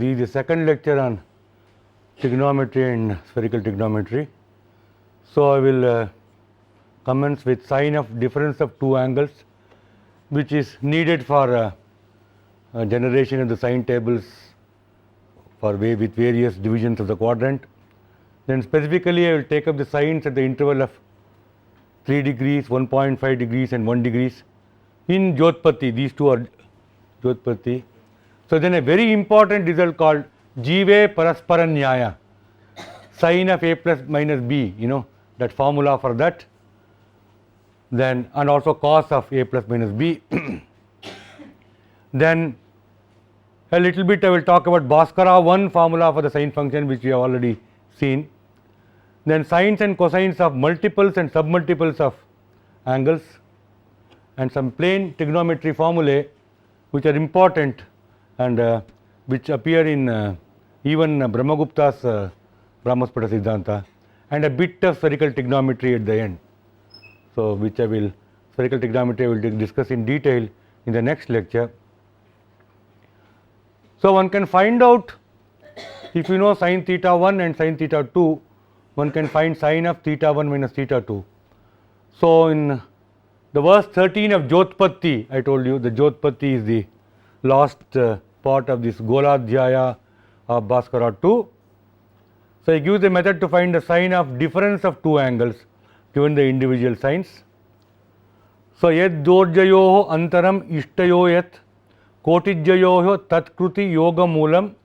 this is the second lecture on trigonometry and spherical trigonometry. So I will commence with sine of difference of two angles, which is needed for generation of the sine tables for with various divisions of the quadrant. Then specifically I will take up the sines at the interval of 3 degrees, 1.5 degrees and 1 degrees in Jyotpati. These two are Jyotpati. So then a very important result called Jive Paraspara Nyaya, sine of a plus minus b, that formula for that. Then and also cos of a plus minus b. Then a little bit I will talk about Basquiat formula for the sine function, which we have already seen. Then sines and cosines of multiples and submultiples of angles, and some plain trigonometry formulae which are important and which appear in even Brahmagupta's Brahmaspata Siddhanta, and a bit of spherical trigonometry at the end. So which spherical trigonometry I will discuss in detail in the next lecture. So one can find out, if you know sin theta 1 and sin theta 2, one can find sine of theta 1 minus theta 2. So in the verse 13 of Jyotpati, I told you the Jyotpati is the last part of this Goladhyaya of Bhaskara 2. So he gives the method to find the sine of difference of two angles given the individual sines. So yad dorjayoho antaram ishtayo yat kotijyayoho tatkruti yoga moolam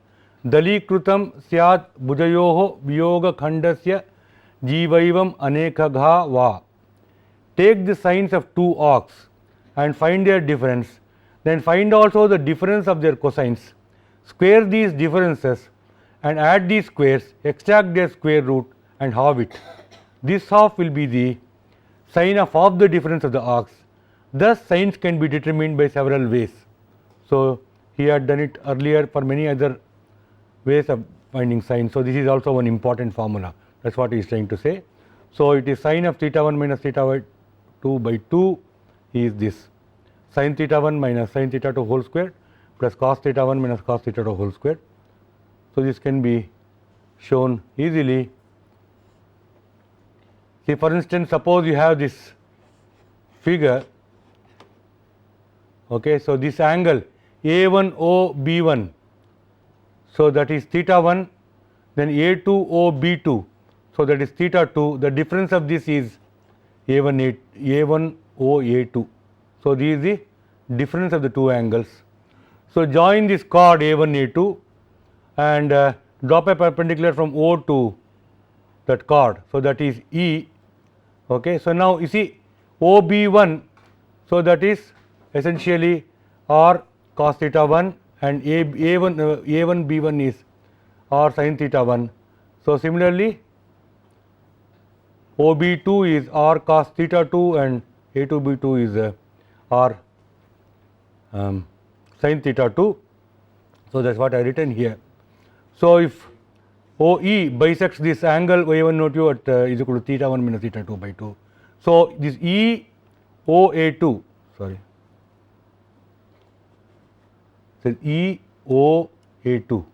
dalikrutam syat bhujayoho viyoga khandasya jivaivam anekagha va. Take the sines of two arcs and find their difference, then find also the difference of their cosines. Square these differences and add these squares, extract their square root and halve it. This half will be the sine of half the difference of the arcs. Thus sines can be determined by several ways. So he had done it earlier for many other ways of finding sine. So this is also one important formula. That's what he is trying to say. So it is sine of theta 1 minus theta 2 by 2 is this sin theta 1 minus sin theta 2 whole square plus cos theta 1 minus cos theta 2 whole square. So this can be shown easily. See, for instance, suppose you have this figure. Okay, so this angle A1O B1, so that is theta 1, then A2O B2, so that is theta 2. The difference of this is A1O A2. So this is the difference of the two angles. So join this chord A1 A2 and drop a perpendicular from O to that chord, so that is E. Okay, so now you see OB1, so that is essentially R cos theta 1 and A1 B1 is R sin theta 1. So similarly OB2 is R cos theta 2 and A2 B2 is R sin theta 2. So that's what I written here. So if OE bisects this angle A1 O2 at is equal to theta 1 minus theta 2 by 2. So this EOA2, sorry, so EOA2.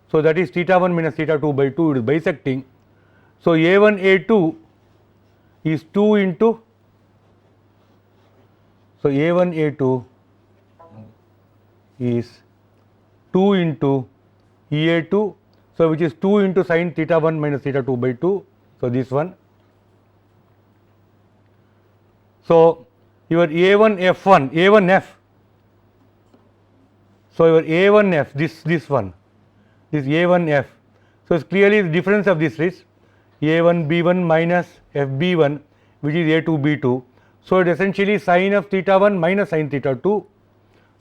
So that is theta 1 minus theta 2 by 2, it is bisecting. So A1 A2 is 2 into, so A1 A2 is 2 into EA2, so which is 2 into sin theta 1 minus theta 2 by 2. So this one. So your A1F1, A1F. So your A1F, this one, this A1F. So it's clearly the difference of this is A1B1 minus FB1, which is A2B2. So it is essentially sine of theta 1 minus sin theta 2.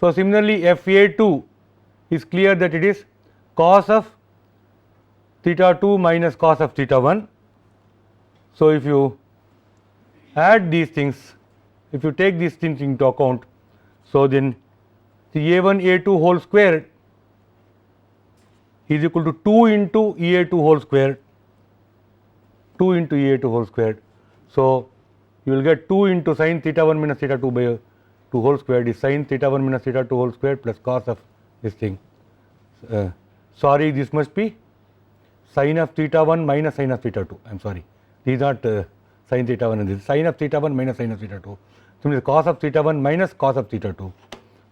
So similarly FA2 is clear that it is cos of theta 2 minus cos of theta 1. So if you add these things, if you take these things into account, so then the A1 A2 whole square is equal to 2 into EA2 whole square, 2 into EA2 whole square. So you will get 2 into sin theta 1 minus theta 2 by 2 whole square is sin theta 1 minus theta 2 whole square plus cos of this thing sorry, this must be sine of theta 1 minus sine of theta 2. I am sorry, this is not sin theta 1 and this is sine of theta 1 minus sine of theta 2. So, it is cos of theta 1 minus cos of theta 2.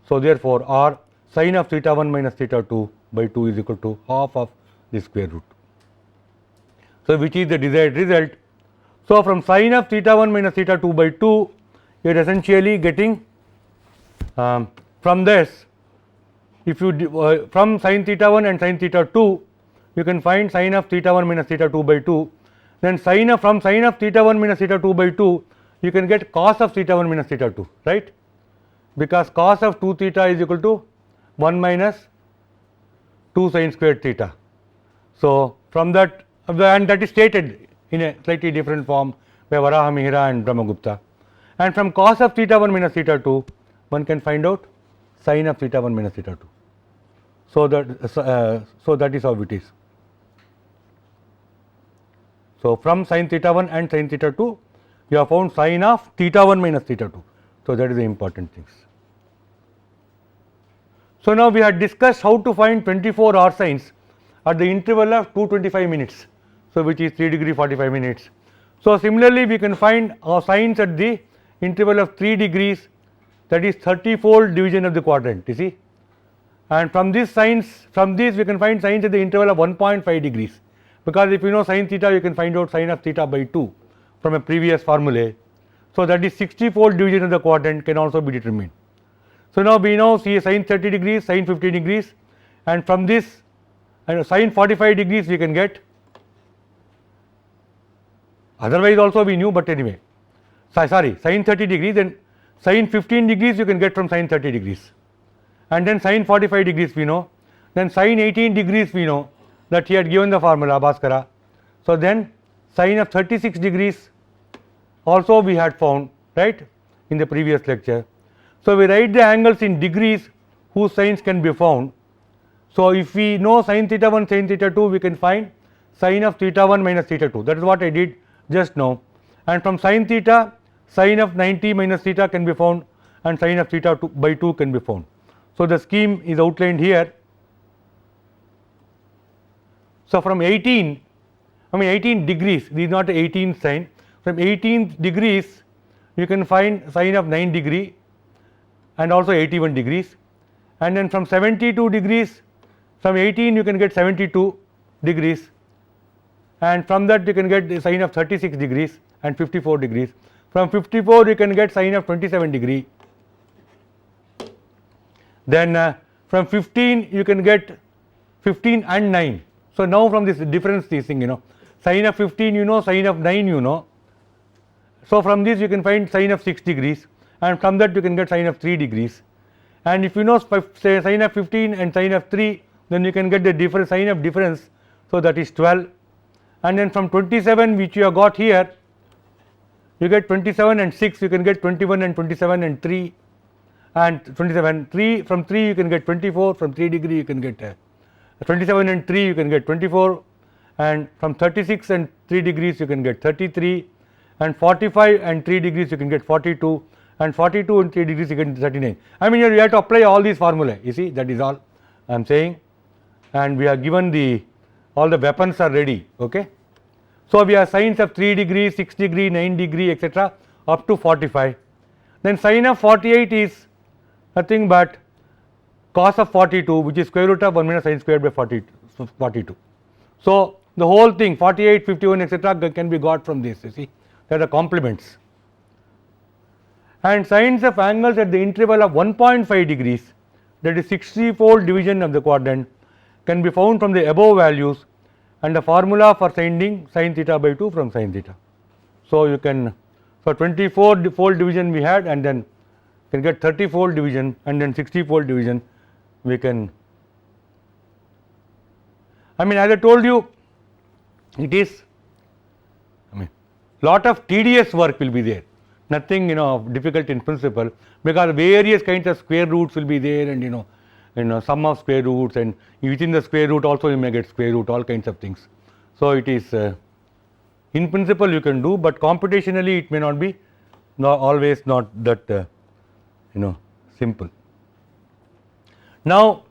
So, therefore, r sine of theta 1 minus theta 2 by 2 is equal to half of the square root. So, which is the desired result. So, from sine of theta 1 minus theta 2 by 2, you are essentially getting from this, if you from sin theta 1 and sin theta 2, you can find sine of theta 1 minus theta 2 by 2. Then from sine of theta 1 minus theta 2 by 2, you can get cos of theta 1 minus theta 2, right? Because cos of 2 theta is equal to 1 minus 2 sin squared theta. So, from that, and that is stated in a slightly different form by Varaha Mihira and Brahmagupta. And from cos of theta 1 minus theta 2, one can find out sine of theta 1 minus theta 2. So, that is how it is. So, from sin theta 1 and sin theta 2, you have found sine of theta 1 minus theta 2. So, that is the important things. So, now we had discussed how to find 24 r sines at the interval of 225 minutes. So, which is 3 degree 45 minutes. So, similarly, we can find our sines at the interval of 3 degrees, that is 30-fold division of the quadrant, you see. And from this we can find sines at the interval of 1.5 degrees, because if you know sin theta, you can find out sine of theta by 2 from a previous formulae. So, that is 60-fold division of the quadrant can also be determined. So, now we know see sin 30 degrees, sin 15 degrees, and from this sin 45 degrees we can get, otherwise also we knew, but anyway, sorry, sin 30 degrees, then sin 15 degrees you can get from sin 30 degrees, and then sin 45 degrees we know, then sin 18 degrees we know that he had given the formula Bhaskara. So, then sin of 36 degrees also we had found, right, in the previous lecture. So, we write the angles in degrees whose sines can be found. So, if we know sin theta 1, sin theta 2, we can find sine of theta 1 minus theta 2, that is what I did just now, and from sin theta, sine of 90 minus theta can be found, and sine of theta 2 by 2 can be found. So, the scheme is outlined here. So, from 18 degrees, this is not 18 sine, from 18 degrees you can find sine of 9 degree and also 81 degrees, and then from 72 degrees, from 18 you can get 72 degrees, and from that you can get the sine of 36 degrees and 54 degrees. From 54 you can get sine of 27 degree. Then from 15 you can get 15 and 9. So, now from this difference, this thing, you know, sine of 15 you know, sine of 9 you know. So, from this you can find sine of 6 degrees, and from that you can get sine of 3 degrees, and if you know say sine of 15 and sine of 3, then you can get the difference, sine of difference. So, that is 12, and then from 27 which you have got here, you get 27 and 6, you can get 21 and 27 and 3 and 27, 3 from 3 you can get 24, from 3 degree you can get 27 and 3 you can get 24, and from 36 and 3 degrees you can get 33, and 45 and 3 degrees you can get 42, and 42 and 3 degrees you get 39. I mean, you have to apply all these formulae, you see, that is all I am saying, and we are given the all the weapons are ready. Okay. So, we have sines of 3 degree, 6 degree, 9 degree, etc. up to 45. Then sine of 48 is nothing but cos of 42, which is square root of 1 minus sine squared by 42. So, the whole thing 48, 51, etc. can be got from this, you see, they are the complements. And sines of angles at the interval of 1.5 degrees, that is 60-fold division of the quadrant, can be found from the above values, and the formula for finding sin theta by 2 from sin theta. So, you can, so 24-fold division we had, and then can get 30-fold division, and then 60-fold division we can, I mean, as I told you, it is, I mean, lot of tedious work will be there, nothing, you know, difficult in principle, because various kinds of square roots will be there, and you know sum of square roots, and within the square root also you may get square root, all kinds of things. So, it is in principle you can do, but computationally it may not be always not that simple. Now,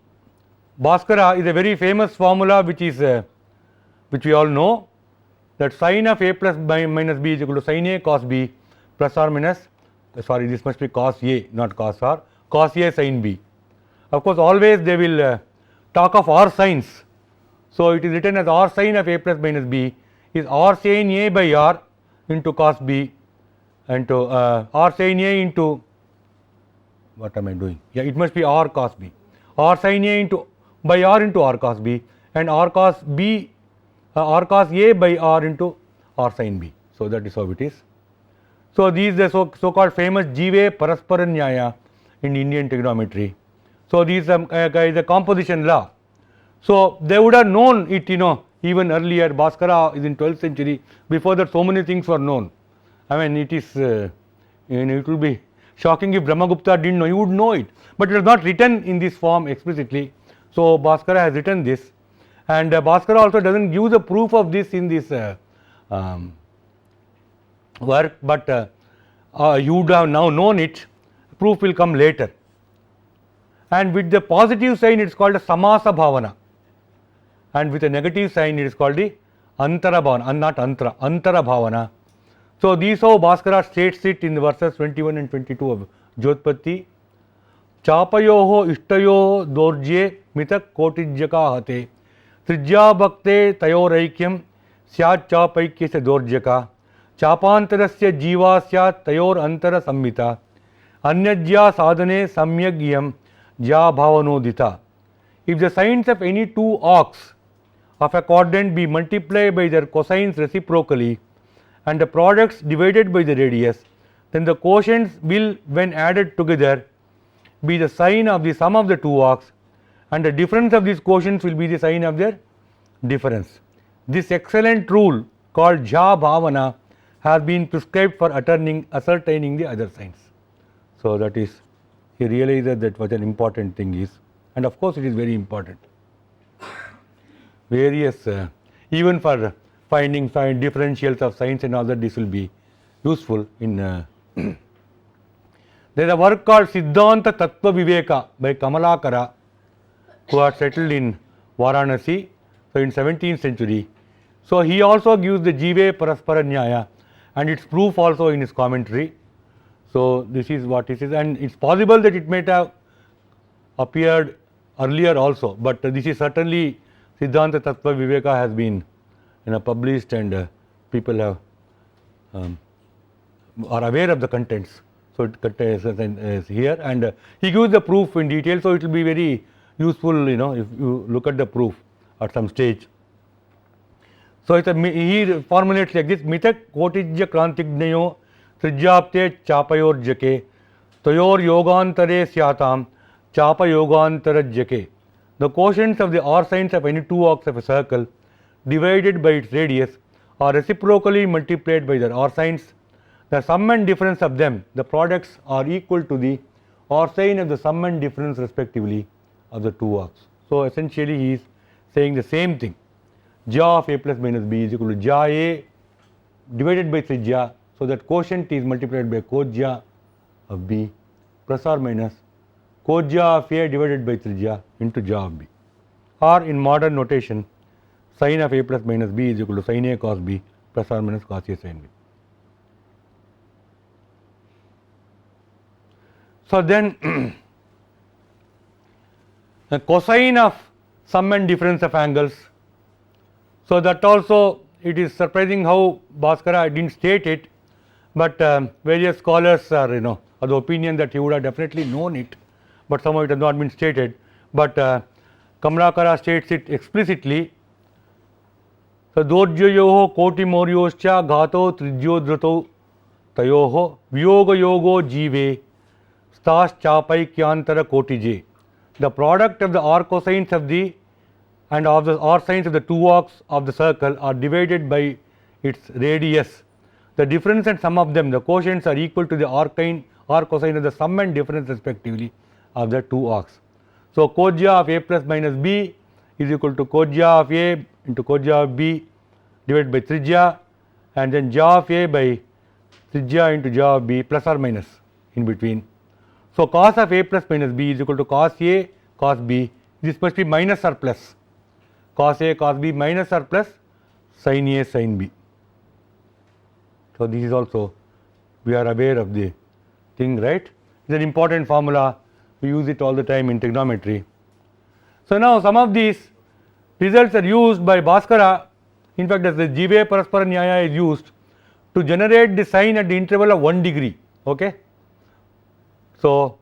Bhaskara is a very famous formula which is which we all know, that sine of a plus minus b is equal to sine a cos b plus or minus, sorry, this must be cos a, not cos r, cos a sin b. Of course, always they will talk of r sines. So, it is written as r sin of a plus minus b is r sin a by r into cos b into r sin a into, what am I doing? Yeah, it must be r cos b, r sin a into by r into r cos b, and r cos b r cos a by r into r sin b. So, that is how it is. So, these the so called famous Jive Paraspara Nyaya in Indian trigonometry. So, these is a composition law. So, they would have known it, even earlier. Bhaskara is in 12th century. Before that, so many things were known. I mean, it is it will be shocking if Brahmagupta didn't know. He would know it, but it was not written in this form explicitly. So, Bhaskara has written this, and Bhaskara also doesn't give the proof of this in this work, but you would have now known it. Proof will come later. And with the positive sign, it is called a samasa bhavana, and with a negative sign, it is called the antara bhavana, and not antara, antara bhavana. So, these how Bhaskara states it in the verses 21 and 22 of Jyotpatti. Chapayoho ishtayoho dorjye mitak kotijyaka hate trijya bhakte tayoraikyam syat chapaikya dorjyaka chapantarasya jiva syat tayor antara sammita anyajya sadhane samyagyam ja bhavanodita. If the sines of any two arcs of a quadrant be multiplied by their cosines reciprocally and the products divided by the radius, then the quotients will, when added together, be the sine of the sum of the two arcs, and the difference of these quotients will be the sine of their difference. This excellent rule called ja bhavana has been prescribed for ascertaining the other sines. So, that is, he realized that what an important thing is, and of course, it is very important. Various even for finding differentials of sines and all that, this will be useful in there is a work called Siddhanta Tattva Viveka by Kamalakara, who are settled in Varanasi, so in 17th century. So, he also gives the Jive Paraspara Nyaya and its proof also in his commentary. So, this is what it is, and it is possible that it might have appeared earlier also, but this is certainly Siddhanta Tattva Viveka has been published, and people have are aware of the contents. So, it contains here, and he gives the proof in detail. So, it will be very useful, if you look at the proof at some stage. So, he formulates like this: Mitak kotijya krantignayo trijapte chapayorjake tayor yogantare syatam chapa yogantarajake. The quotients of the r sines of any two arcs of a circle divided by its radius are reciprocally multiplied by their r sines. The sum and difference of them, the products, are equal to the r sine of the sum and difference respectively of the two arcs. So, essentially he is saying the same thing. Ja of a plus minus b is equal to ja a divided by trijya. So, that quotient is multiplied by kojya of b plus or minus kojya of a divided by trijya into ja of b, or in modern notation, sine of a plus minus b is equal to sine a cos b plus or minus cos a sin b. So, then the cosine of sum and difference of angles. So, that also it is surprising how Bhaskara did not state it, but various scholars are of the opinion that he would have definitely known it, but somehow it has not been stated. But Kamalakara states it explicitly. So, dorjyoho koti moryoscha ghato trijyodrato tayoho vyoga yogo jive stas chapaikhyantara kotije. The product of the r cosines of the and of the r sines of the two arcs of the circle are divided by its radius. The difference and sum of them, the quotients, are equal to the r cosine of the sum and difference respectively of the two arcs. So, kojya of a plus minus b is equal to kojya of a into kojya of b divided by trijya, and then ja of a by trijya into ja of b plus or minus in between. So, cos of a plus minus b is equal to cos a cos b this must be minus or plus, cos A cos B minus or plus sin A sin B. So, this is also we are aware of the thing, right. It is an important formula, we use it all the time in trigonometry. So, now some of these results are used by Basquiat. In fact, as the Jive Paraspara Nyaya is used to generate the sine at the interval of 1 degree. Okay. So,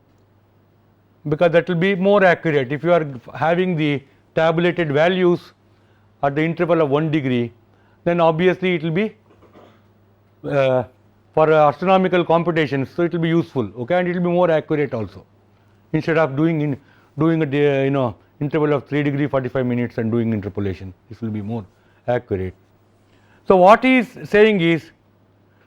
because that will be more accurate if you are having the tabulated values at the interval of 1 degree, then obviously it will be for astronomical computations. So, it will be useful, okay, and it will be more accurate also, instead of doing a interval of 3 degree 45 minutes and doing interpolation, this will be more accurate. So, what he is saying is,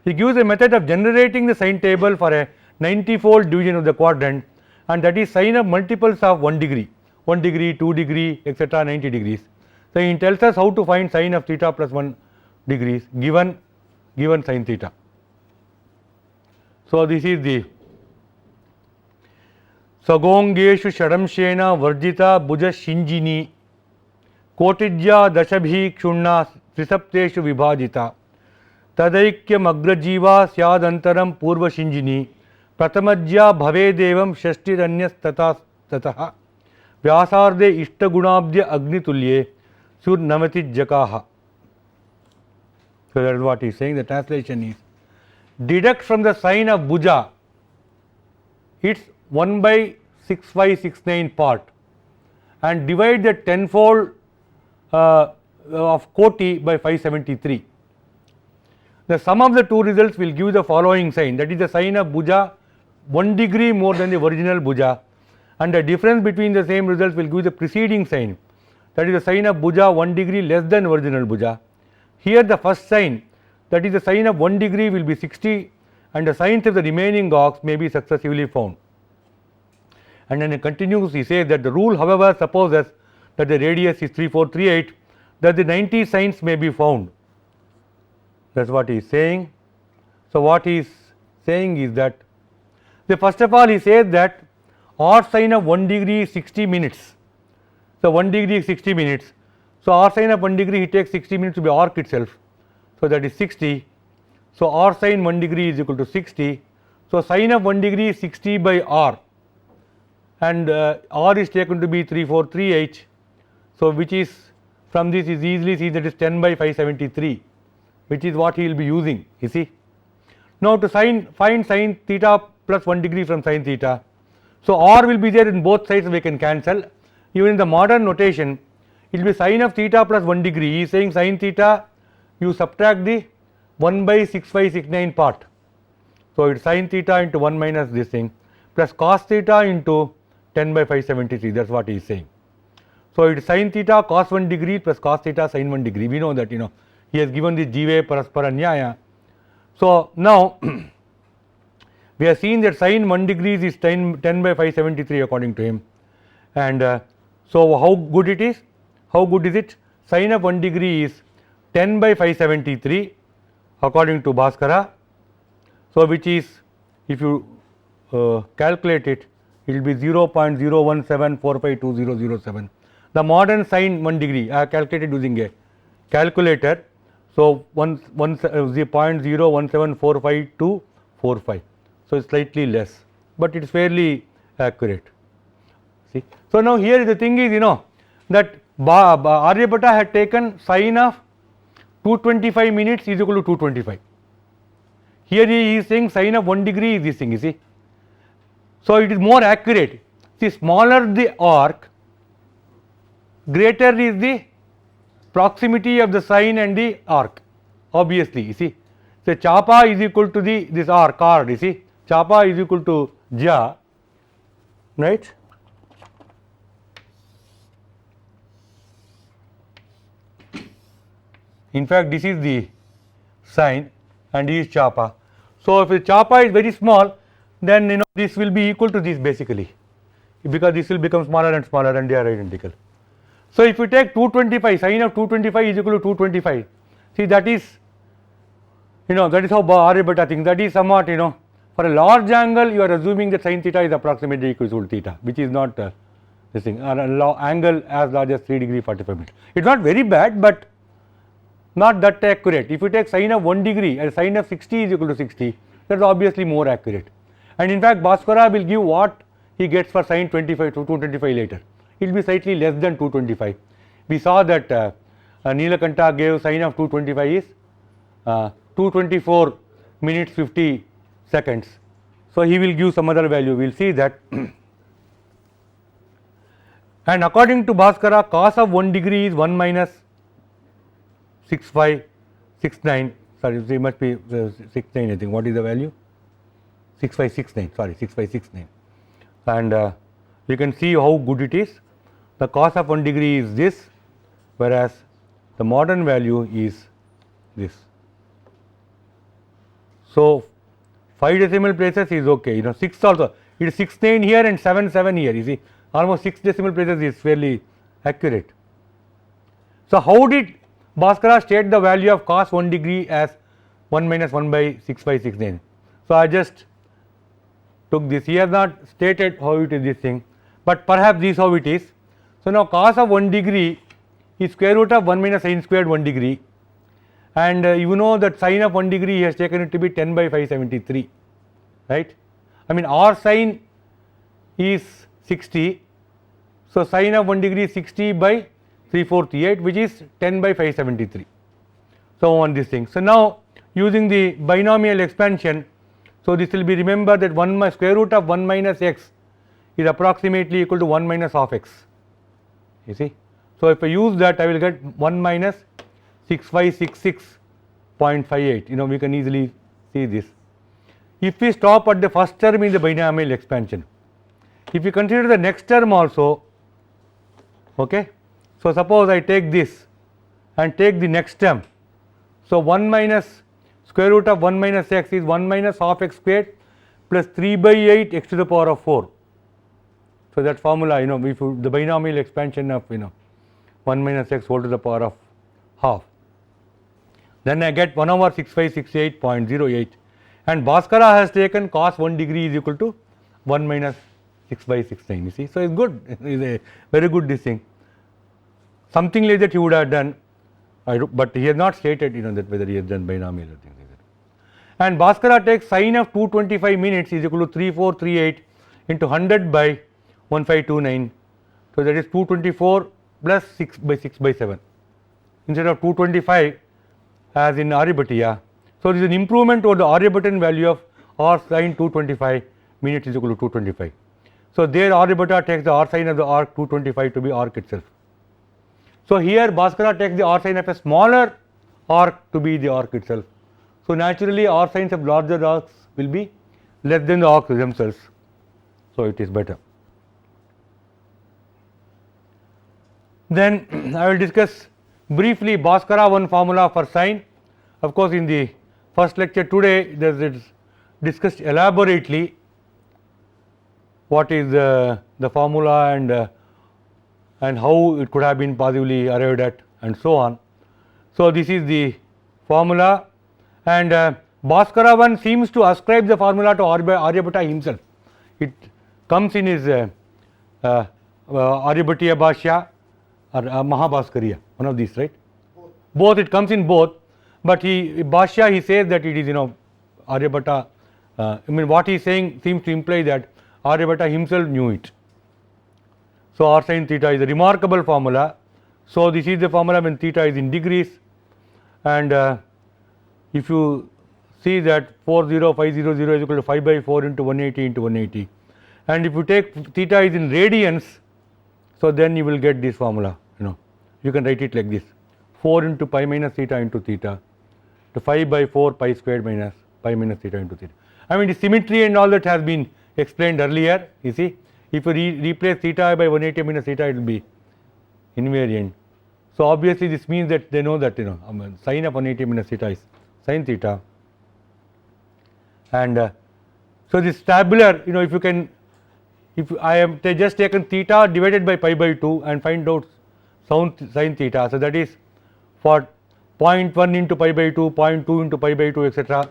he gives a method of generating the sine table for a 90-fold division of the quadrant, and that is sine of multiples of 1 degree, 1 degree, 2 degree, etc., 90 degrees. So, he tells us how to find sine of theta plus 1 degrees given sine theta. So, this is the Sagongeshu Shadamshena Varjita Bhuja Shinjini Kotijya Dashabhi Kshunna Trisapteshu Vibhajita Tadaikyam Agrajiva Syadantaram Purva Shinjini Pratamajya Bhavedevam Shashtiranyas Tataha Vyasarde Ishtagunabdya Agnitulye Sur Namati Jakaha. So, that is what he is saying. The translation is, deduct from the sine of Bhuja its 1 by 6569 part and divide the tenfold of Koti by 573. The sum of the two results will give the following sign, that is the sine of Bhuja 1 degree more than the original Bhuja, and the difference between the same results will give the preceding sign, that is the sine of Bhuja 1 degree less than original Bhuja. Here the first sign, that is the sine of 1 degree, will be 60, and the sines of the remaining arcs may be successively found. And then he continues, he says that the rule however supposes that the radius is 3438, that the 90 sines may be found. That is what he is saying. So, what he is saying is that, first of all he says that r sine of 1 degree is 60 minutes. So, 1 degree is 60 minutes. So, r sine of 1 degree he takes 60 minutes to be arc itself. So, that is 60. So, r sine 1 degree is equal to 60. So, sine of 1 degree is 60 by r, and r is taken to be 3438. So, which is, from this is easily seen that is 10 by 573, which is what he will be using, you see. Now, to find sine theta plus 1 degree from sine theta. So, r will be there in both sides, we can cancel. Even in the modern notation, it will be sine of theta plus 1 degree. He is saying sine theta, you subtract the 1 by 6569 part. So, it is sine theta into 1 minus this thing plus cos theta into 10 by 573, that is what he is saying. So, it is sine theta cos 1 degree plus cos theta sin 1 degree. We know that, he has given the Jive Paraspara Nyaya. So, now we have seen that sin 1 degrees is 10 by 573 according to him, and so how good it is? How good is it? Sin of 1 degree is 10 by 573 according to Bhaskara. So, which is, if you calculate it, it will be 0.017452007. The modern sin 1 degree I have calculated using a calculator. So, 0.01745245. So, it is slightly less, but it is fairly accurate. See. So, now here the thing is, that Aryabhatta had taken sine of 225 minutes is equal to 225. Here he is saying sine of 1 degree is this thing, you see. So, it is more accurate. See, smaller the arc, greater is the proximity of the sine and the arc, obviously, you see. So, chapa is equal to this arc, you see, chapa is equal to ja, right. In fact, this is the sine and this is chapa. So, if the chapa is very small, then this will be equal to this basically, because this will become smaller and smaller and they are identical. So, if you take 225, sine of 225 is equal to 225, see, that is, that is how Aryabhatta thinks. That is somewhat, for a large angle you are assuming that sin theta is approximately equal to theta, which is not this thing, angle as large as 3 degree 45 minutes. It is not very bad, but not that accurate. If you take sine of 1 degree and sine of 60 is equal to 60, that is obviously more accurate. And in fact, Basquiat will give what he gets for sine 25 to 225 later. It will be slightly less than 225. We saw that Neelakanta gave sine of 225 is 224 minutes 50 seconds. So he will give some other value, we will see that. And according to Basquiat, cos of 1 degree is 1 minus 6569, sorry, it must be 69, I think. What is the value? 6569, sorry, 6569. And you can see how good it is. The cos of 1 degree is this, whereas the modern value is this. So 5 decimal places is okay, 6 also, it is 69 here and 77 here, you see, almost 6 decimal places is fairly accurate. So how did Basquiat state the value of cos 1 degree as 1 minus 1 by 6569? So I just took this. He has not stated how it is this thing, but perhaps this is how it is. So now cos of 1 degree is square root of 1 minus sine squared 1 degree, and you know that sine of 1 degree he has taken it to be 10 by 573, right. I mean r sine is 60, so sine of 1 degree is 60 by 348, which is 10 by 573. So on this thing. So now using the binomial expansion, so this will be, remember that square root of 1 minus x is approximately equal to 1 minus of x, you see. So if I use that, I will get 1 minus 6566.58, we can easily see this. If we stop at the first term in the binomial expansion, if we consider the next term also, okay. So suppose I take this and take the next term. So 1 minus square root of 1 minus x is 1 minus half x squared plus 3 by 8 x to the power of 4. So that formula, if you, the binomial expansion of 1 minus x whole to the power of half, then I get 1 over 6568.08, and Basquiat has taken cos 1 degree is equal to 1 minus 6 by 69, you see. So it's good, it's a very good this thing. Something like that he would have done, but he has not stated that whether he has done binomial or things like that. And Basquiat takes sine of 225 minutes is equal to 3438 into 100 by 1529. So that is 224 plus 6 by 7 instead of 225 as in Aryabhatiya. So this is an improvement over the Aryabhatian value of r sine 225 minutes is equal to 225. So there Aryabhata takes the r sine of the arc 225 to be arc itself. So here Basquiat takes the r sine of a smaller arc to be the arc itself. So naturally r sines of larger arcs will be less than the arcs themselves. So it is better. Then I will discuss briefly Basquiat one formula for sine. Of course, in the first lecture today there is discussed elaborately what is the formula and how it could have been possibly arrived at and so on. So this is the formula, and Basquiat one seems to ascribe the formula to Aryabhata himself. It comes in his Aryabhatiya Bhashya or Mahabhaskariya, one of these, right? Both, it comes in both, but Bhashya he says that it is Aryabhata, what he is saying seems to imply that Aryabhata himself knew it. So r sin theta is a remarkable formula. So this is the formula when theta is in degrees, and if you see that 40500 is equal to 5 by 4 into 180 into 180, and if you take theta is in radians, so then you will get this formula. You can write it like this: 4 into pi minus theta into theta to 5 by 4 pi squared minus pi minus theta into theta. I mean the symmetry and all that has been explained earlier. You see, if you replace theta by 180 minus theta, it will be invariant. So obviously this means that they know that sine of 180 minus theta is sine theta, and so this tabular, if I have just taken theta divided by pi by 2 and find out sine theta, so that is for 0.1 into pi by 2, 0.2 into pi by 2, etc.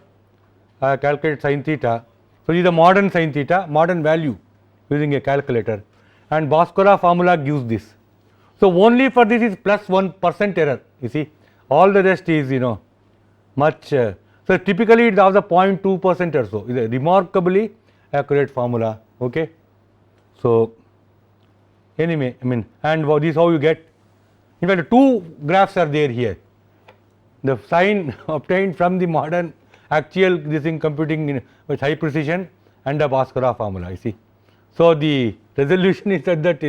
Calculate sine theta. So this is the modern sine theta, modern value using a calculator, and Basquiat formula gives this. So only for this is plus 1% error, you see, all the rest is much. So typically it has a 0.2% or so. It is a remarkably accurate formula. Okay. So anyway, I mean, and this is how you get. In fact, two graphs are there here. The sine obtained from the modern actual this thing computing with high precision and the Basquiat formula. You see. So the resolution is such that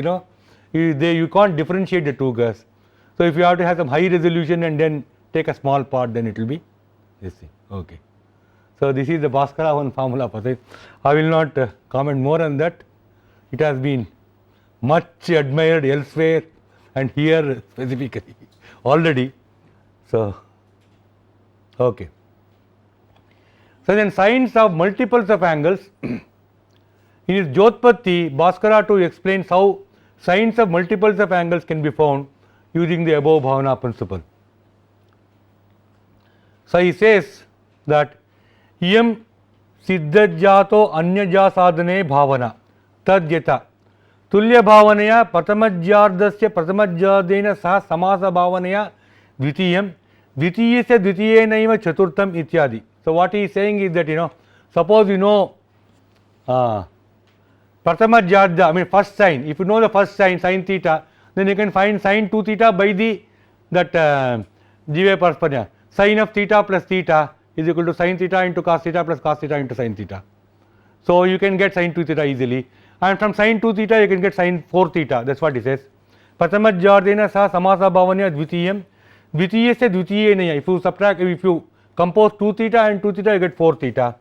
you can't differentiate the two graphs. So if you have to have some high resolution and then take a small part, then it will be this thing. Okay. So this is the Basquiat one formula for this. I will not comment more on that. It has been much admired elsewhere and here specifically already. So okay. So then sines of multiples of angles. In his Jyotpatti, Basquiat explains how sines of multiples of angles can be found using the above bhavana principle. So he says that iyam siddhajato anyaja sadhane bhavana tadyata tulya bhavanaya pratamajyardasya pratamajyardena sah samasa bhavanaya dvitiyam dvitiyasya dvitiyenaiva chaturtham ityadi. So what he is saying is that suppose Prathama Jyarda, I mean first sine, if you know the first sine, sine theta, then you can find sine 2 theta by that Jiva Parspanya. Sine of theta plus theta is equal to sine theta into cos theta plus cos theta into sine theta. So you can get sine 2 theta easily, and from sine 2 theta you can get sine 4 theta, that is what he says. Prathama Jyardena sa samasa bhavanya dvitiyam dvitiyasya dvitiyenaya. If you subtract, if you compose 2 theta and 2 theta, you get 4 theta.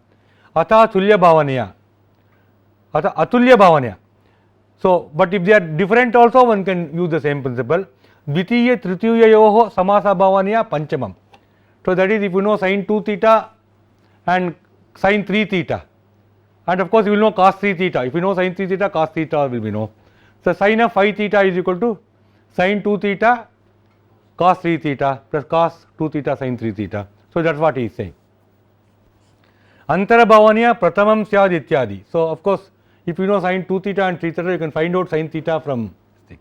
Atha tulya bhavanaya. Atulya bhavanya. So, but if they are different also, one can use the same principle. Dvitiya tritiyayoho samasa bhavanya panchamam. So that is if you know sine 2 theta and sine 3 theta, and of course you will know cos 3 theta. If you know sine 3 theta, cos theta will be known. So sine of 5 theta is equal to sine 2 theta cos 3 theta plus cos 2 theta sine 3 theta. So that is what he is saying. Antara bhavanya pratamam syad ityadi. So of course if you know sine 2 theta and 3 theta, you can find out sine theta from this thing.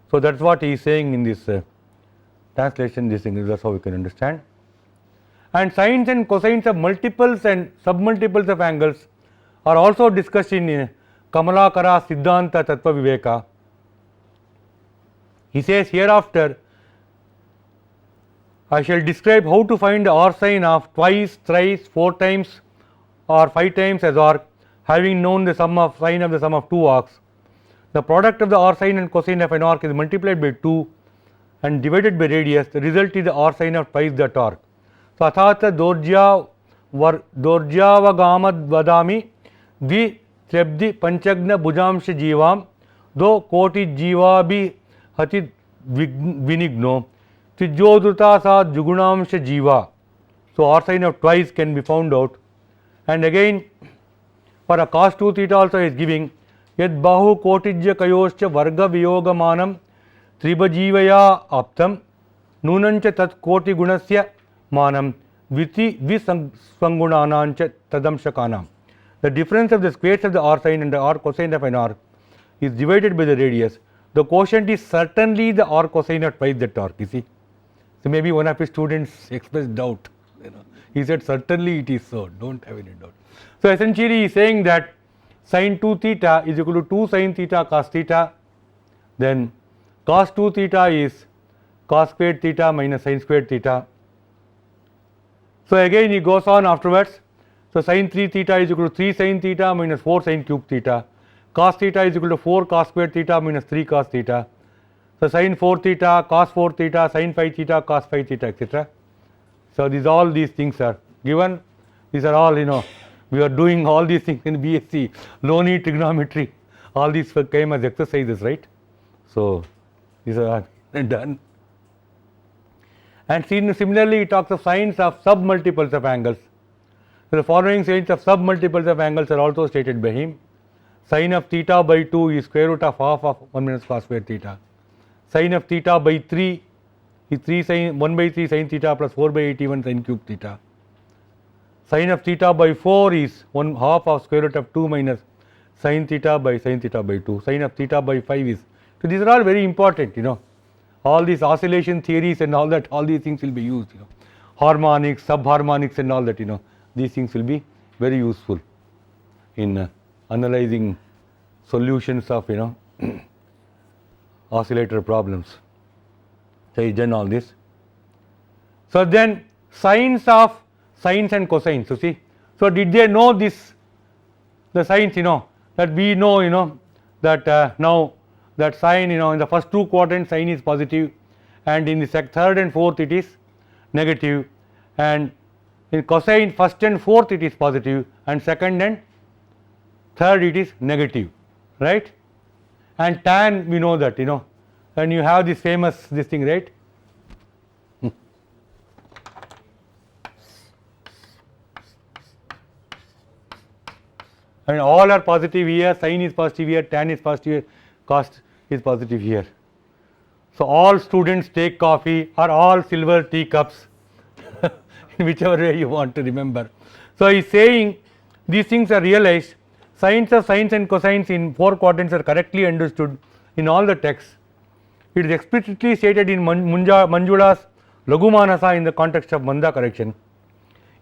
So that is what he is saying in this translation, this thing, that is how we can understand. And sines and cosines of multiples and submultiples of angles are also discussed in Kamalakara Siddhanta Tattva Viveka. He says hereafter I shall describe how to find the R sine of twice, thrice, 4 times or 5 times as arc, having known the sum of sine of the sum of 2 arcs. The product of the R sine and cosine of an arc is multiplied by 2 and divided by radius. The result is the R sine of twice that arc. So athata dorjavagamad vadami dvi trebdi panchagna bhujamsha jivam do koti jivabi hati vinigno trijodruta sa jugunamsha jiva. So R sine of twice can be found out, and again for a cos 2 theta also is giving yad bahu kotijya kayoscha varga viyogamanam tribajivaya aptam nunancha tat koti gunasya manam viti visvangunanancha tadamshakanam. The difference of the squares of the R sine and the R cosine of an arc is divided by the radius. The quotient is certainly the R cosine of twice that arc, you see. So maybe one of his students expressed doubt, he said certainly it is so, don't have any doubt. So essentially he is saying that sin 2 theta is equal to 2 sin theta cos theta, then cos 2 theta is cos squared theta minus sin squared theta. So again he goes on afterwards. So sin 3 theta is equal to 3 sin theta minus 4 sin cube theta, cos theta is equal to 4 cos squared theta minus 3 cos theta. So sin 4 theta, cos 4 theta, sin 5 theta, cos 5 theta, etc. So all these things are given. These are all, we are doing all these things in BSc, low need trigonometry. All these came as exercises, right? So these are done. And similarly, he talks of sines of submultiples of angles. So the following sines of submultiples of angles are also stated by him. Sin of theta by 2 is square root of half of 1 minus cos square theta. Sin of theta by 3 is 1 by 3 sin theta plus 4 by 81 sin cube theta. Sin of theta by 4 is 1 half of square root of 2 minus sin theta by 2, sin of theta by 5 is. So these are all very important, all these oscillation theories and all that, all these things will be used, harmonics, subharmonics and all that, these things will be very useful in analyzing solutions of, oscillator problems. So he's done all this. So then sines of sines and cosines, you see. So did they know this, the sines, that we know, that now that sine, in the first two quadrants sine is positive, and in the third and fourth it is negative, and in cosine first and fourth it is positive, and second and third it is negative, right? And tan, we know that, and you have this famous this thing, right? And all are positive here, sine is positive here, tan is positive here, cos is positive here. So all students take coffee or all silver teacups, in whichever way you want to remember. So he is saying these things are realized, sines of sines and cosines in four quadrants are correctly understood in all the texts. It is explicitly stated in Manjula's Laghumanasa in the context of Manda correction.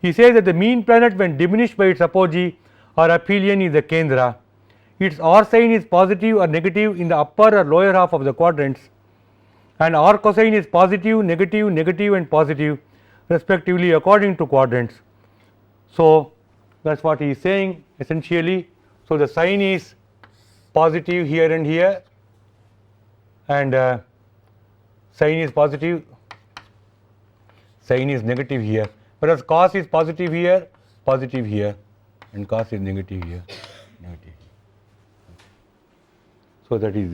He says that the mean planet, when diminished by its apogee or aphelion, is the Kendra. Its R sine is positive or negative in the upper or lower half of the quadrants, and R cosine is positive, negative, negative and positive respectively according to quadrants. So that is what he is saying essentially. So the sine is positive here and here, and sine is positive, sine is negative here, whereas cos is positive here, and cos is negative here, negative. So that is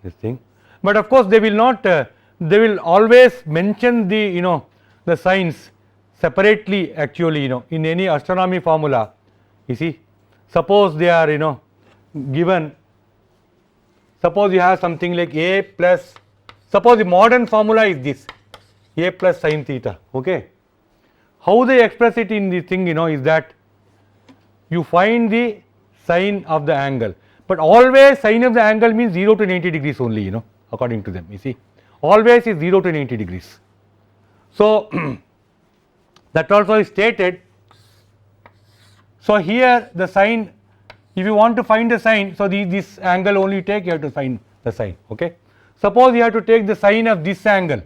this thing. But of course they will not, they will always mention the the signs separately actually, in any astronomy formula. You see, suppose they are given, suppose you have something like a plus, suppose the modern formula is this, a plus sin theta, okay. How they express it in the thing, is that you find the sine of the angle, but always sine of the angle means 0 to 90 degrees only, according to them, you see, always is 0 to 90 degrees. So that also is stated. So here the sine, if you want to find the sine, so this angle only take, you have to find the sine, okay. Suppose you have to take the sine of this angle,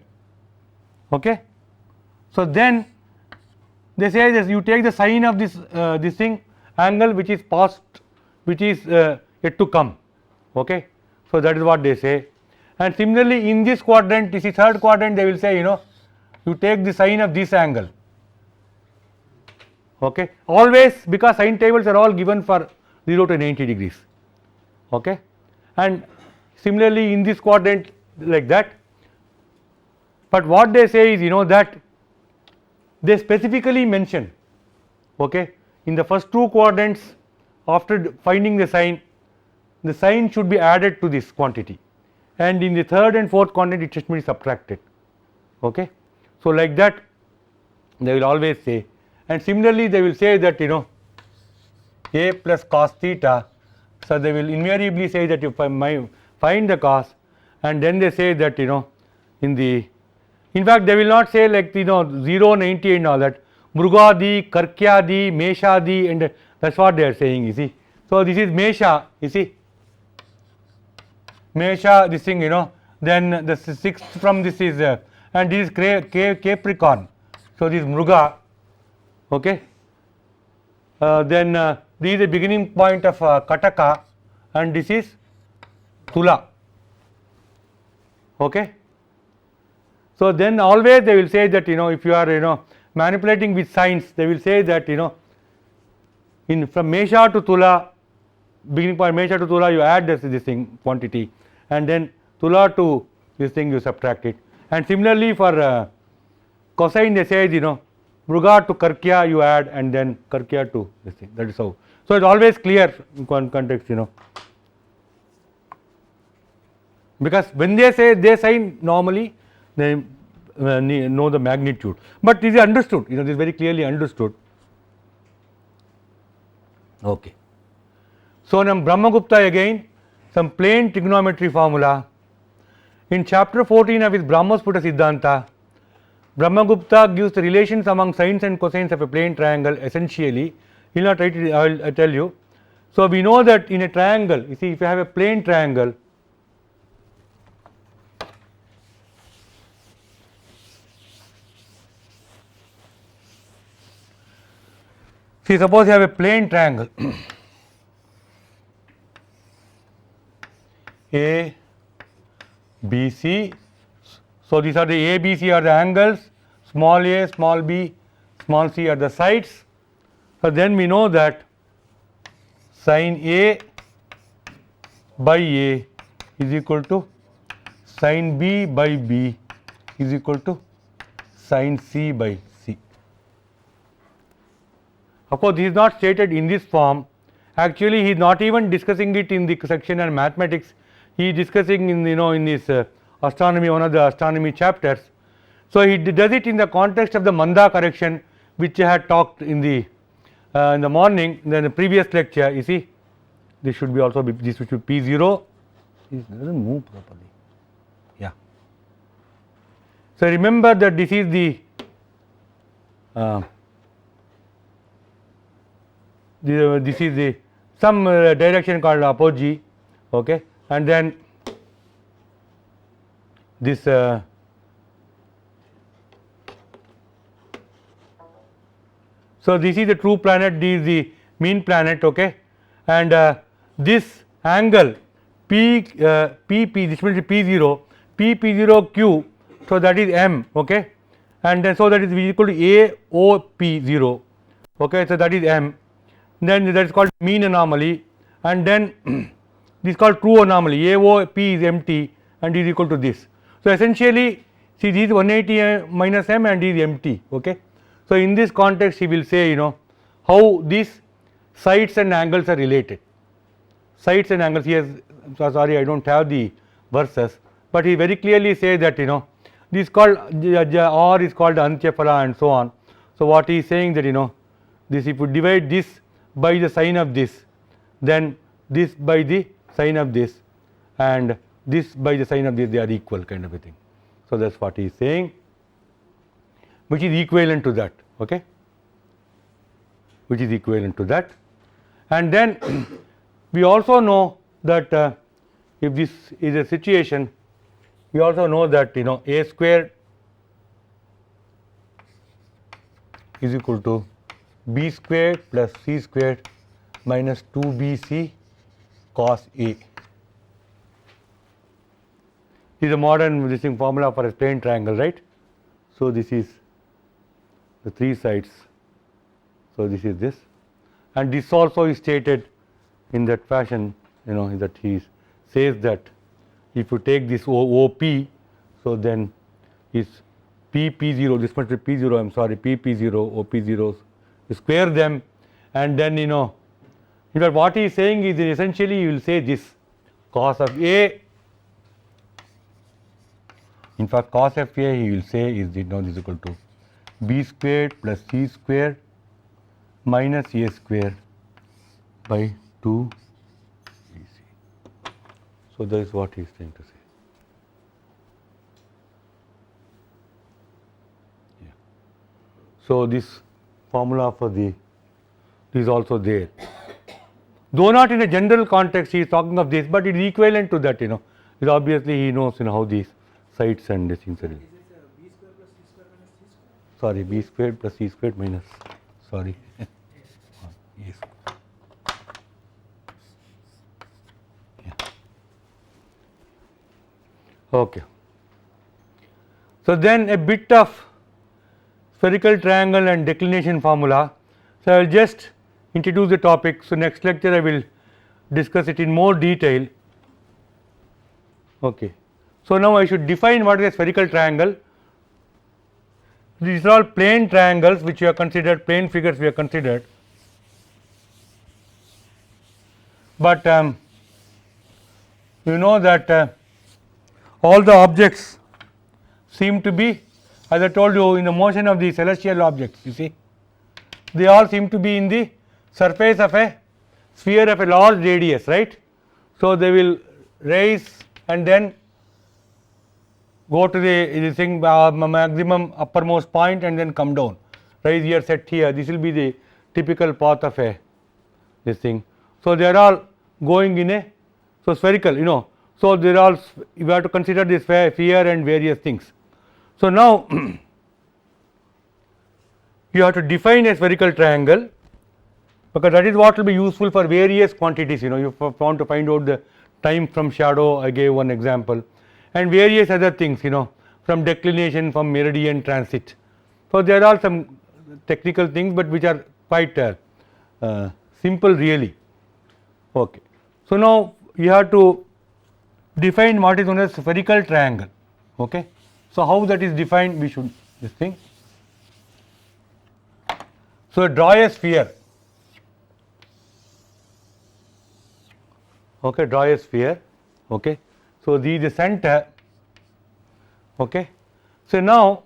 okay. So then they say this, you take the sine of this this thing, angle which is past, which is yet to come, okay. So that is what they say. And similarly in this quadrant, this is third quadrant, they will say, you take the sine of this angle, okay, always, because sine tables are all given for 0 to 90 degrees, okay. And similarly in this quadrant like that, but what they say is, that they specifically mention, okay, in the first two quadrants, after finding the sine should be added to this quantity, and in the third and fourth quadrant it should be subtracted, okay. So like that they will always say. And similarly they will say that a plus cos theta, so they will invariably say that if I find the cos, and then they say that in fact they will not say like 0, 90 and all that, Mrugadi, Karkyadi, Meshadi, and that is what they are saying, you see. So this is Mesha, you see, Mesha, this thing, then the sixth from this is and this is Capricorn, so this is Mruga, okay. Then this is the beginning point of Kataka, and this is Tula, okay. So then always they will say that if you are manipulating with signs, they will say that from Mesha to Tula, beginning point Mesha to Tula, you add this thing quantity, and then Tula to this thing you subtract it. And similarly for cosine they say Mruga to Karkya you add, and then Karkya to this thing, that is how. So it's always clear in context, because when they say they sign, normally they know the magnitude, but this is understood, this is very clearly understood, okay. So now Brahmagupta again, some plain trigonometry formula. In chapter 14 of his Brahmasputa Siddhanta, Brahmagupta gives the relations among sines and cosines of a plane triangle essentially. He will not write it, I will tell you. So we know that in a triangle, you see, if you have a plane triangle, see, suppose you have a plane triangle A, B, C. So these are the A, B, C are the angles, small a, small b, small c are the sides. So then we know that sin A by A is equal to sin B by B is equal to sin C by C. Of course, this is not stated in this form. Actually, he is not even discussing it in the section on mathematics. He is discussing in in this astronomy, one of the astronomy chapters. So he does it in the context of the Manda correction, which I had talked in the morning, in the previous lecture. You see, this should be also be, this should be P0. This doesn't move properly. Yeah. So remember that this is the this is the some direction called apogee, okay, and then this so this is the true planet, this is the mean planet, okay, and this angle PP, this will be P0, P0Q, so that is M, okay, and then so that is equal to AOP0, okay, so that is M. Then that is called mean anomaly, and then this is called true anomaly. AOP is empty and is equal to this. So essentially, see, this is 180 minus M and is empty, okay. So in this context, he will say, how these sides and angles are related. Sides and angles, he has, sorry, I don't have the verses, but he very clearly says that this is called R is called Antyaphala and so on. So what he is saying that this, if you divide this by the sine of this, then this by the sine of this, and this by the sine of this, they are equal, kind of a thing. So that's what he is saying, which is equivalent to that, okay, which is equivalent to that. And then we also know that if this is a situation, we also know that a square is equal to b squared plus c squared minus 2bc cos A. This is a modern listing formula for a plane triangle, right? So this is the three sides. So this is this, and this also is stated in that fashion, that he says that if you take this OP, so then is PP0, this must be P0, I am sorry, PP0, OP0, square them, and then in fact what he is saying is essentially you will say this cos of A, in fact cos of A he will say is this is equal to b squared plus c squared minus a squared by 2 bc. So that is what he is trying to say. Yeah. So this formula for this is also there, though not in a general context he is talking of this, but it is equivalent to that, it obviously he knows how these sides and these things are. Sorry, b squared plus c squared minus, sorry, yes. Yeah. Okay. So then a bit of spherical triangle and declination formula. So I will just introduce the topic. So next lecture I will discuss it in more detail. Okay. So now I should define what is a spherical triangle. These are all plane triangles which we have considered, plane figures we have considered. But you know that all the objects seem to be, as I told you, in the motion of the celestial objects, you see, they all seem to be in the surface of a sphere of a large radius, right? So they will rise and then go to the thing maximum uppermost point and then come down, rise here, set here. This will be the typical path of a this thing. So they are all going in a so spherical, you know. So they are all you have to consider this sphere and various things. So now you have to define a spherical triangle, because that is what will be useful for various quantities. You know, you want to find out the time from shadow, I gave one example, and various other things, you know, from declination, from meridian transit. So there are some technical things, but which are quite simple really. Okay. So now you have to define what is known as spherical triangle. Okay. So how that is defined, we should this thing. So draw a sphere. Okay, draw a sphere. Okay. So this is the center. Okay. So now,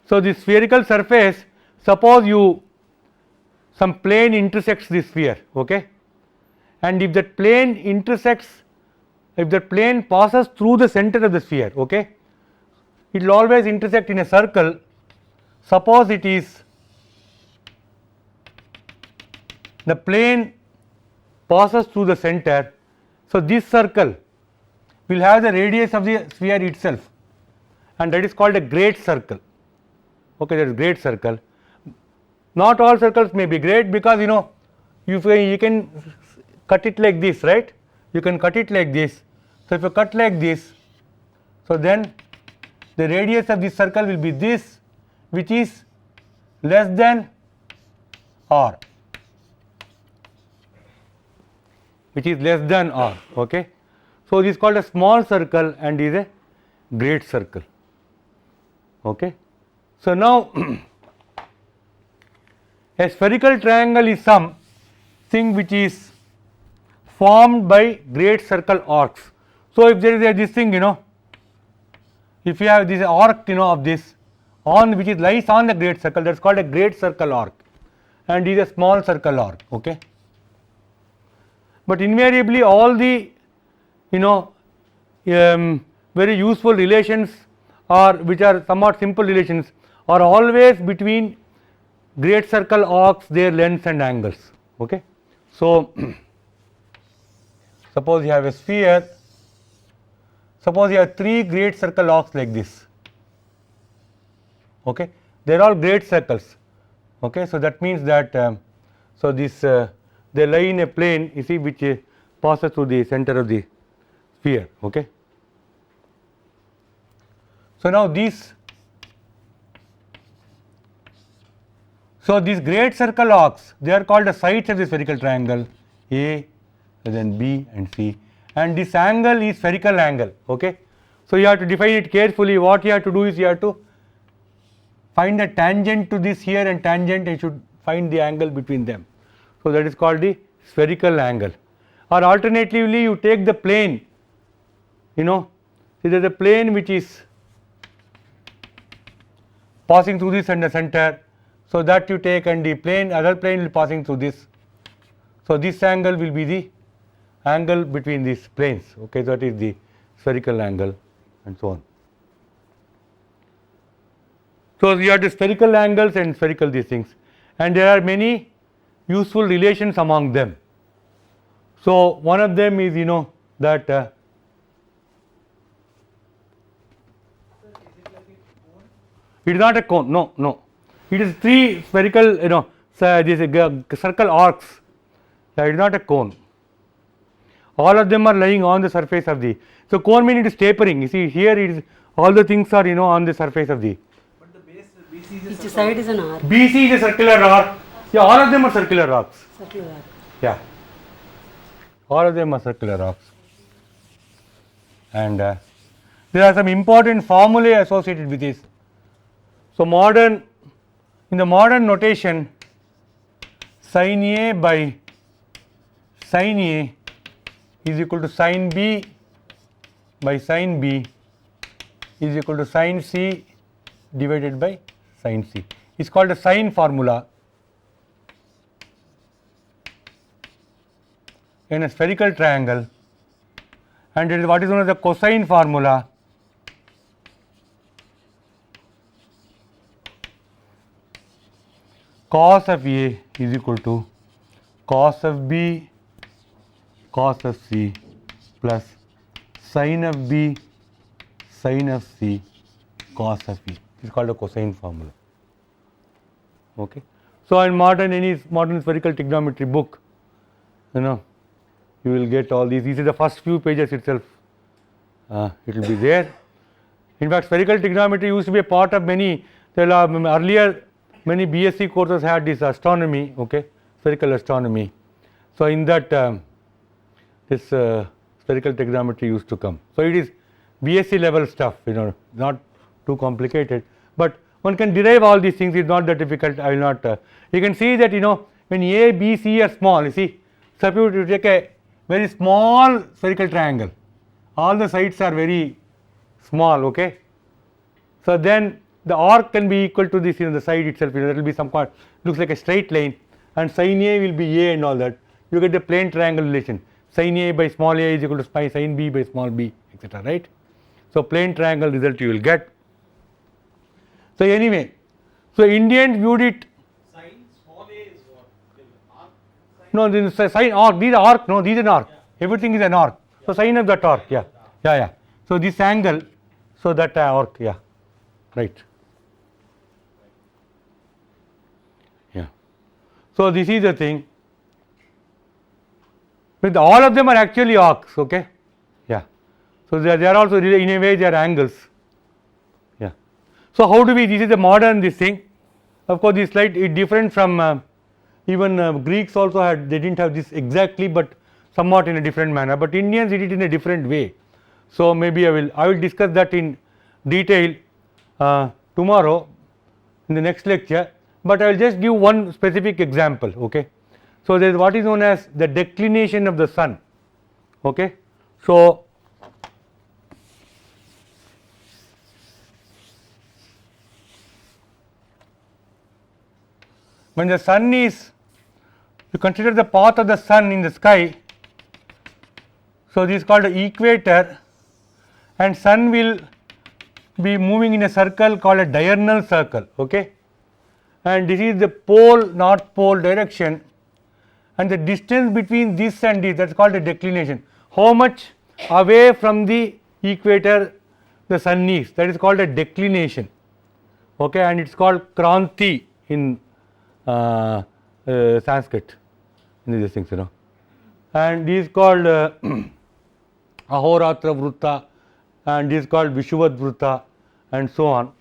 so the spherical surface, suppose you some plane intersects this sphere. Okay. And if that plane intersects, if that plane passes through the center of the sphere, okay, it will always intersect in a circle. Suppose it is the plane passes through the center. So this circle will have the radius of the sphere itself, and that is called a great circle. Okay, that is great circle. Not all circles may be great, because you know you can cut it like this, right? You can cut it like this. So if you cut like this, so then the radius of this circle will be this, which is less than r, which is less than r. Okay. So this is called a small circle and is a great circle. Okay. So now a spherical triangle is something which is formed by great circle arcs. So if there is this thing, you know, if you have this arc, you know, of this on which is lies on the great circle, that is called a great circle arc, and is a small circle arc. Okay. But invariably all the, you know, very useful relations, or which are somewhat simple relations, are always between great circle arcs, their lengths and angles. Okay. So suppose you have a sphere, suppose you have 3 great circle arcs like this. Okay. They are all great circles. Okay. So that means that so this they lie in a plane, you see, which passes through the center of the sphere. Okay. So now these, so these great circle arcs, they are called the sides of the spherical triangle, A, then B and C, and this angle is spherical angle. Okay. So you have to define it carefully. What you have to do is you have to find a tangent to this here and tangent, and you should find the angle between them. So that is called the spherical angle. Or alternatively, you take the plane, you know, see there is a plane which is passing through this and the center. So that you take, and the plane, other plane will passing through this. So this angle will be the angle between these planes. Okay, that is the spherical angle, and so on. So you have the spherical angles and spherical these things, and there are many useful relations among them. So one of them is, you know, that it is not a cone. No, no. It is 3 spherical, you know, this circle arcs. It is not a cone. All of them are lying on the surface of the. So cone means it is tapering. You see here it is, all the things are, you know, on the surface of the. But the base BC is each side is an arc. BC is a circular arc. Yeah, all of them are circular arcs. Circular arc. Yeah. All of them are circular arcs. And there are some important formulae associated with this. So in the modern notation, sin A by sin A is equal to sin B by sin B is equal to sin C divided by sin C. It's called a sine formula. in a spherical triangle, and it is what is known as the cosine formula. Cos of A is equal to cos of B cos of C plus sine of B sine of C cos of E. It is called a cosine formula. Okay. So, in any modern spherical trigonometry book, you know, you will get all these. These are the first few pages itself. It will be there. In fact, spherical trigonometry used to be a part of many. There are earlier many BSc courses had this astronomy, okay, spherical astronomy. So, in that this spherical trigonometry used to come. So, it is BSc level stuff, you know, not too complicated, but one can derive all these things. It is not that difficult. I will not. You can see that, you know, when A, B, C are small, you see, suppose you take a very small spherical triangle, all the sides are very small, okay. So, then the arc can be equal to this, you know, the side itself, you know, that will be some part, looks like a straight line, and sin A will be A and all that. You get the plane triangle relation, sin A by small a is equal to sin B by small b, etc., right. So, plane triangle result you will get. So, anyway, so Indians viewed it. Sin small a is what? Arc? No, this is sine arc, these are arc, no, these are an arc, everything is an arc. So, sine of that arc, yeah. So, this angle, so that arc, yeah, right. Yeah. So, this is the thing. With all of them are actually arcs, okay. Yeah. So, they are also in a way they are angles. Yeah. So, how do we, this is the modern this thing. Of course, this slide is different from even Greeks also had, they did not have this exactly, but somewhat in a different manner, but Indians did it in a different way. So, maybe I will discuss that in detail tomorrow in the next lecture, but I will just give one specific example, okay. So, there is what is known as the declination of the sun, okay. So, when the sun is, you consider the path of the sun in the sky. So, this is called the equator, and sun will be moving in a circle called a diurnal circle, okay, and this is the pole, north pole direction, and the distance between this and this, that is called a declination. How much away from the equator the sun is, that is called a declination, okay, and it is called kranti in Sanskrit, in these things, you know, and this is called Ahoratra Vrutta, and this is called Vishuvat Vrutta, and so on.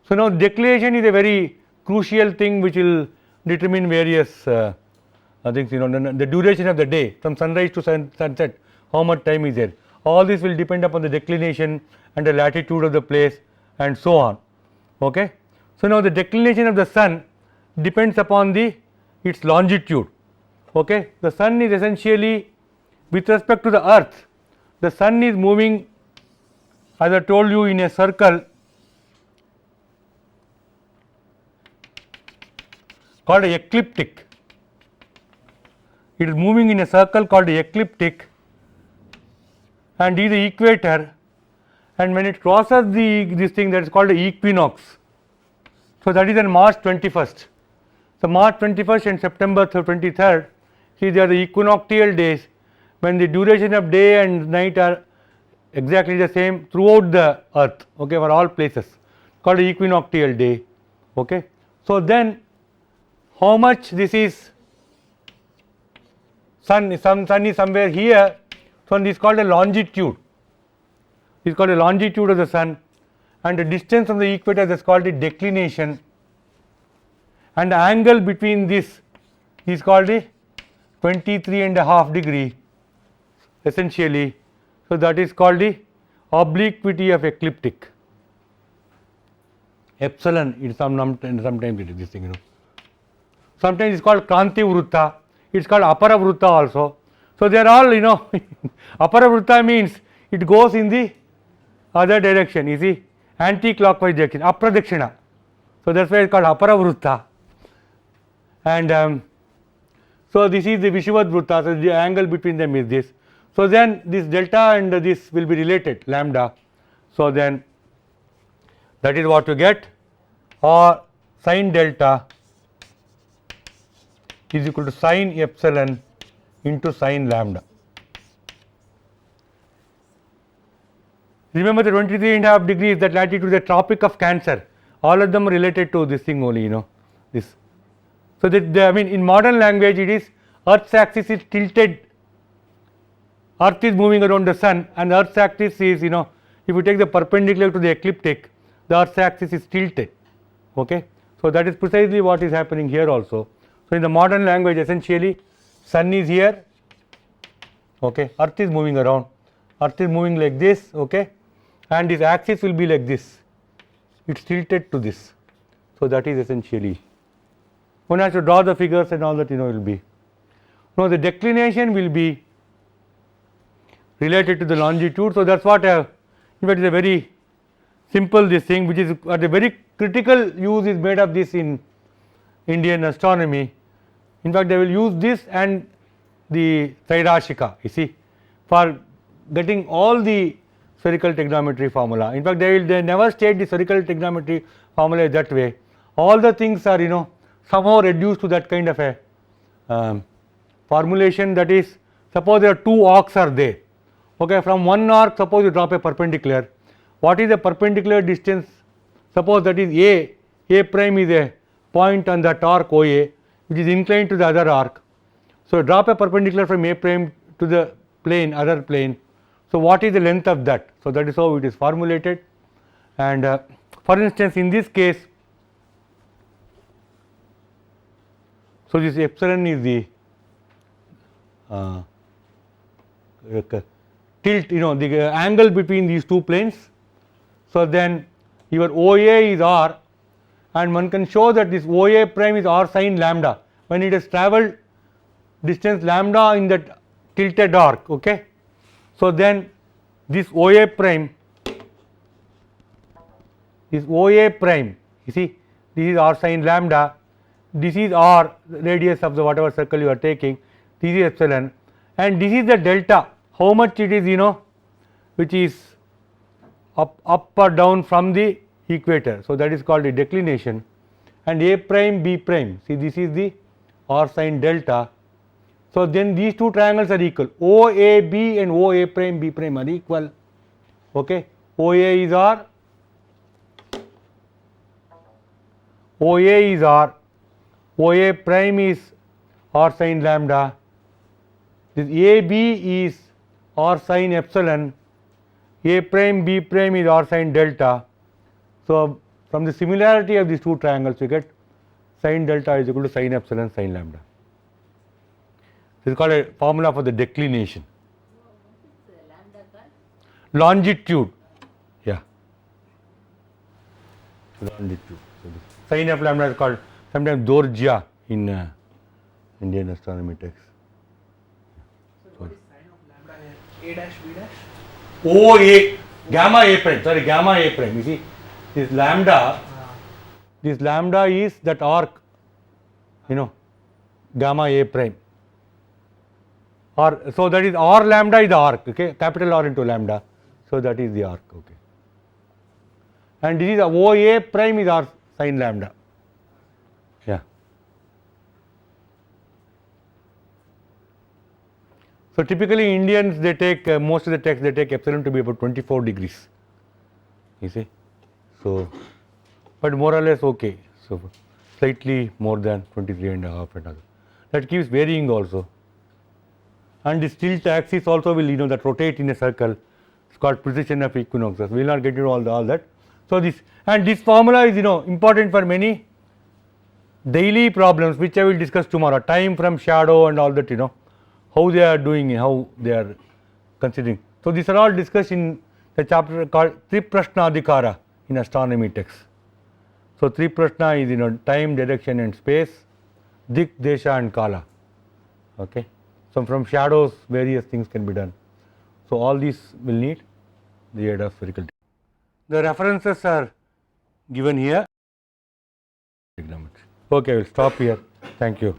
So, now declination is a very crucial thing which will determine various things, you know, the duration of the day from sunrise to sunset, how much time is there. All this will depend upon the declination and the latitude of the place and so on, okay. So, now the declination of the sun depends upon its longitude, okay. The sun is essentially, with respect to the earth, the sun is moving, as I told you, in a circle called a ecliptic. It is moving in a circle called a ecliptic, and is the equator, and when it crosses this thing, that is called the equinox. So, that is on March 21st. So, March 21st and September 23rd, see, they are the equinoctial days, when the duration of day and night are exactly the same throughout the earth, okay, for all places, called the equinoctial day, okay. So, then how much this is, sun is somewhere here, so this is called a longitude, this is called a longitude of the sun, and the distance from the equator is called the declination, and the angle between this is called the 23.5 degree essentially. So, that is called the obliquity of ecliptic, epsilon, it is sometimes it is this thing, you know. Sometimes it is called Kranti Vrutta, it is called Apara Vrutta also. So, they are all, you know, Apara Vrutta means it goes in the other direction, you see, anti-clockwise direction, Apradakshina. So, that is why it is called Apara Vrutta. And So this is the Vishuvat Vrutta, so the angle between them is this. So then this delta and this will be related, lambda. So then that is what you get, or sine delta is equal to sine epsilon into sine lambda. Remember the 23.5 degrees, that latitude, the Tropic of Cancer, all of them are related to this thing only, this. So that I mean in modern language it is Earth's axis is tilted, Earth is moving around the sun and Earth's axis is, if you take the perpendicular to the ecliptic, the Earth's axis is tilted, okay. So that is precisely what is happening here also. So in the modern language essentially sun is here, okay, Earth is moving around, Earth is moving like this, okay, and this axis will be like this, it is tilted to this. So that is essentially, one has to draw the figures and all that will be. Now the declination will be related to the longitude. So that is what in fact is a very simple this thing, which is at a very critical use is made of this in Indian astronomy. In fact they will use this and the Trairashika, you see, for getting all the spherical trigonometry formula. In fact they never state the spherical trigonometry formula that way. All the things are somehow reduced to that kind of a formulation, that is, suppose there are two arcs are there, okay, from one arc suppose you drop a perpendicular, what is the perpendicular distance, suppose that is A prime is a point on that arc OA which is inclined to the other arc. So drop a perpendicular from A prime to the plane, other plane, so what is the length of that? So that is how it is formulated. And for instance in this case, so this epsilon is the tilt, the angle between these two planes. So then your OA is R, and one can show that this OA prime is R sine lambda when it has travelled distance lambda in that tilted arc, okay. So then this OA prime, you see, this is R sine lambda, this is R radius of the whatever circle you are taking, this is epsilon, and this is the delta, how much it is, which is up or down from the equator. So that is called the declination. And A prime B prime, see this is the R sine delta. So then these two triangles are equal, OAB and OA prime B prime are equal, okay. OA is R, OA is R, OA prime is R sine lambda, this AB is R sine epsilon, A prime B prime is R sine delta. So from the similarity of these two triangles you get sine delta is equal to sine epsilon sine lambda. This is called a formula for the declination. Longitude, yeah, longitude. So this sine of lambda is called sometimes Dorjia in Indian astronomy text. So what is sine of lambda here? A dash B dash? OA, gamma A prime, sorry, gamma A prime. You see, this lambda is that arc, gamma A prime. Or so that is R lambda is the arc, okay, capital R into lambda. So that is the arc, okay. And this is OA prime is R sine lambda. Yeah. So typically Indians they take most of the texts they take epsilon to be about 24 degrees. You see, so but more or less okay. So slightly more than 23.5 and other. That keeps varying also. And this tilt axis also will that rotate in a circle. It's called precession of equinoxes. We will not get into all that. So this formula is important for many daily problems which I will discuss tomorrow. Time from shadow and all that how they are doing, how they are considering. So these are all discussed in the chapter called Triprashnadhikara in astronomy text. So Triprashna is time, direction and space, Dik, Desha and Kala. Okay. So from shadows various things can be done. So all these will need the aid of spherical. The references are given here. Okay, I will stop here. Thank you.